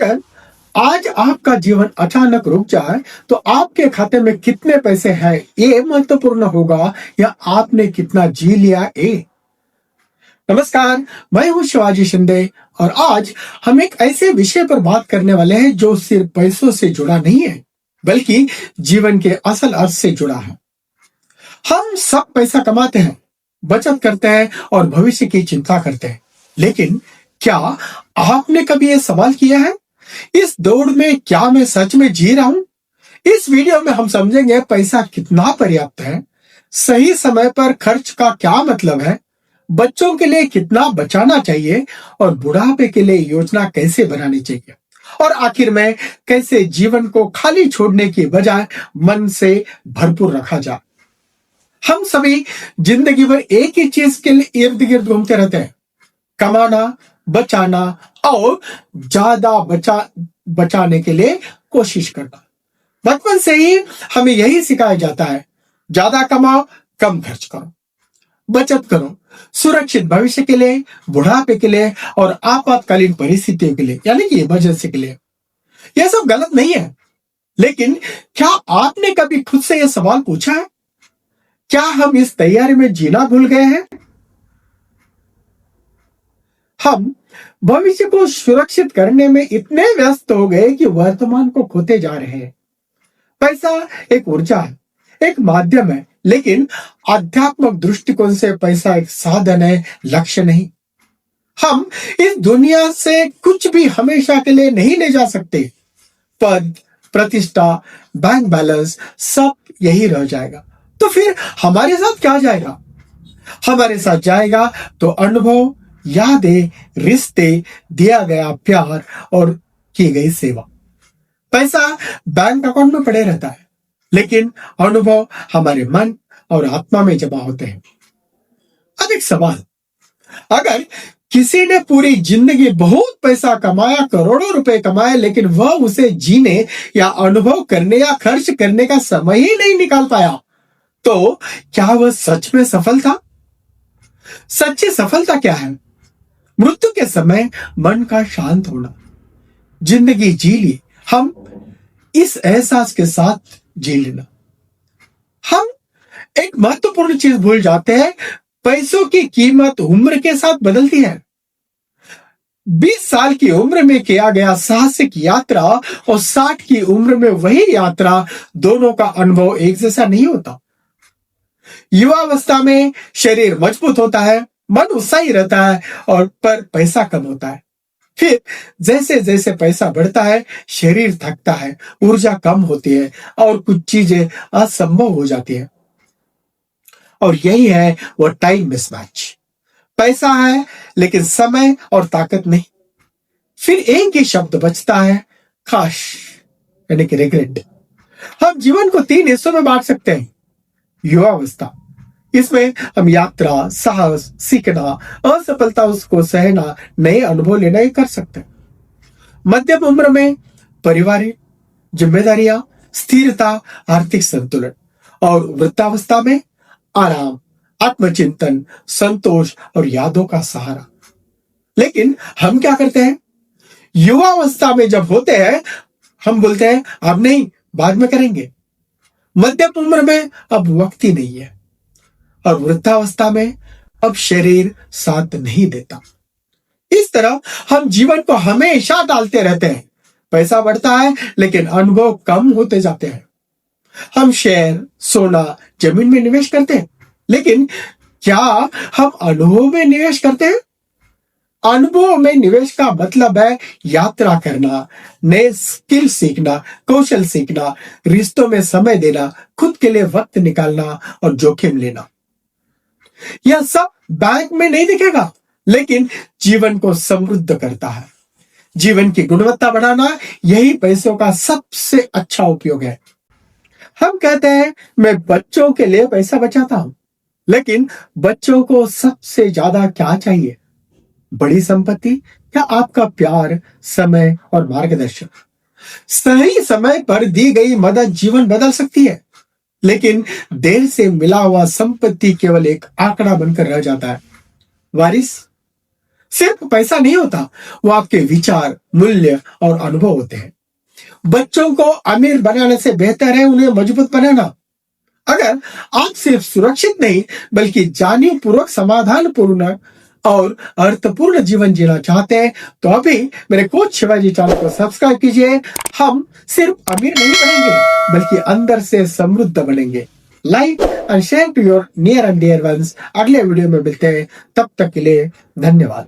अगर आज आपका जीवन अचानक रुक जाए तो आपके खाते में कितने पैसे हैं ये महत्वपूर्ण होगा या आपने कितना जी लिया ये। नमस्कार, मैं हूं शिवाजी शिंदे और आज हम एक ऐसे विषय पर बात करने वाले हैं जो सिर्फ पैसों से जुड़ा नहीं है बल्कि जीवन के असल अर्थ से जुड़ा है। हम सब पैसा कमाते हैं, बचत करते हैं और भविष्य की चिंता करते हैं, लेकिन क्या आपने कभी ये सवाल किया है, इस दौड़ में क्या मैं सच में जी रहा हूं? इस वीडियो में हम समझेंगे पैसा कितना पर्याप्त है, सही समय पर खर्च का क्या मतलब है, बच्चों के लिए कितना बचाना चाहिए और बुढ़ापे के लिए योजना कैसे बनानी चाहिए, और आखिर में कैसे जीवन को खाली छोड़ने की बजाय मन से भरपूर रखा जाए। हम सभी जिंदगी भर एक ही चीज के लिए इर्द गिर्द घूमते रहते हैं, कमाना, बचाना और ज्यादा बचाने के लिए कोशिश करना। बचपन से ही हमें यही सिखाया जाता है, ज्यादा कमाओ, कम खर्च करो, बचत करो, सुरक्षित भविष्य के लिए, बुढ़ापे के लिए और आपातकालीन परिस्थितियों के लिए, यानी कि इमरजेंसी के लिए। यह सब गलत नहीं है, लेकिन क्या आपने कभी खुद से यह सवाल पूछा है, क्या हम इस तैयारी में जीना भूल गए हैं? हम भविष्य को सुरक्षित करने में इतने व्यस्त हो गए कि वर्तमान को खोते जा रहे हैं। पैसा एक ऊर्जा है, एक माध्यम है, लेकिन आध्यात्मिक दृष्टिकोण से पैसा एक साधन है, लक्ष्य नहीं। हम इस दुनिया से कुछ भी हमेशा के लिए नहीं ले जा सकते। पद, प्रतिष्ठा, बैंक बैलेंस सब यही रह जाएगा। तो फिर हमारे साथ क्या जाएगा? हमारे साथ जाएगा तो अनुभव, यादें, रिश्ते, दिया गया प्यार और की गई सेवा। पैसा बैंक अकाउंट में पड़े रहता है, लेकिन अनुभव हमारे मन और आत्मा में जमा होते हैं। अब एक सवाल, अगर किसी ने पूरी जिंदगी बहुत पैसा कमाया, करोड़ों रुपए कमाए, लेकिन वह उसे जीने या अनुभव करने या खर्च करने का समय ही नहीं निकाल पाया, तो क्या वह सच में सफल था? सच्ची सफलता क्या है? मृत्यु के समय मन का शांत होना, जिंदगी जी ली, हम इस एहसास के साथ जी लेना। हम एक महत्वपूर्ण चीज भूल जाते हैं, पैसों की कीमत उम्र के साथ बदलती है। 20 साल की उम्र में किया गया साहसिक यात्रा और 60 की उम्र में वही यात्रा, दोनों का अनुभव एक जैसा नहीं होता। युवावस्था में शरीर मजबूत होता है, मन उत्साही रहता है और पर पैसा कम होता है। फिर जैसे जैसे पैसा बढ़ता है, शरीर थकता है, ऊर्जा कम होती है और कुछ चीजें असंभव हो जाती है। और यही है वो टाइम मिसमैच। पैसा है लेकिन समय और ताकत नहीं। फिर एक ही शब्द बचता है, काश, यानी कि रिग्रेट। हम जीवन को 3 हिस्सों में बांट सकते हैं। युवावस्था, इसमें हम यात्रा, साहस, सीखना, असफलता उसको सहना, नए अनुभव लेना ही कर सकते हैं। मध्यम उम्र में पारिवारिक जिम्मेदारियां, स्थिरता, आर्थिक संतुलन। और वृद्धावस्था में आराम, आत्मचिंतन, संतोष और यादों का सहारा। लेकिन हम क्या करते हैं? युवावस्था में जब होते हैं, हम बोलते हैं अब नहीं, बाद में करेंगे। मध्यम उम्र में अब वक्त ही नहीं है, और वृद्धावस्था में अब शरीर साथ नहीं देता। इस तरह हम जीवन को हमेशा डालते रहते हैं। पैसा बढ़ता है लेकिन अनुभव कम होते जाते हैं। हम शेयर, सोना, जमीन में निवेश करते हैं, लेकिन क्या हम अनुभव में निवेश करते हैं? अनुभव में निवेश का मतलब है यात्रा करना, नए स्किल सीखना, कौशल सीखना, रिश्तों में समय देना, खुद के लिए वक्त निकालना और जोखिम लेना। यह सब बैंक में नहीं दिखेगा, लेकिन जीवन को समृद्ध करता है। जीवन की गुणवत्ता बढ़ाना, यही पैसों का सबसे अच्छा उपयोग है। हम कहते हैं मैं बच्चों के लिए पैसा बचाता हूं, लेकिन बच्चों को सबसे ज्यादा क्या चाहिए? बड़ी संपत्ति या आपका प्यार, समय और मार्गदर्शन? सही समय पर दी गई मदद जीवन बदल सकती है, लेकिन देर से मिला हुआ संपत्ति केवल एक आंकड़ा बनकर रह जाता है। वारिस, सिर्फ पैसा नहीं होता, वो आपके विचार, मूल्य और अनुभव होते हैं। बच्चों को अमीर बनाने से बेहतर है उन्हें मजबूत बनाना। अगर आप सिर्फ सुरक्षित नहीं बल्कि जानी पूर्वक, समाधान पूर्ण और अर्थपूर्ण जीवन जीना चाहते हैं तो अभी मेरे कोच शिवाजी चैनल को सब्सक्राइब कीजिए। हम सिर्फ अमीर नहीं बनेंगे बल्कि अंदर से समृद्ध बनेंगे। Like and share to your near and dear ones. अगले वीडियो में मिलते हैं, तब तक के लिए धन्यवाद।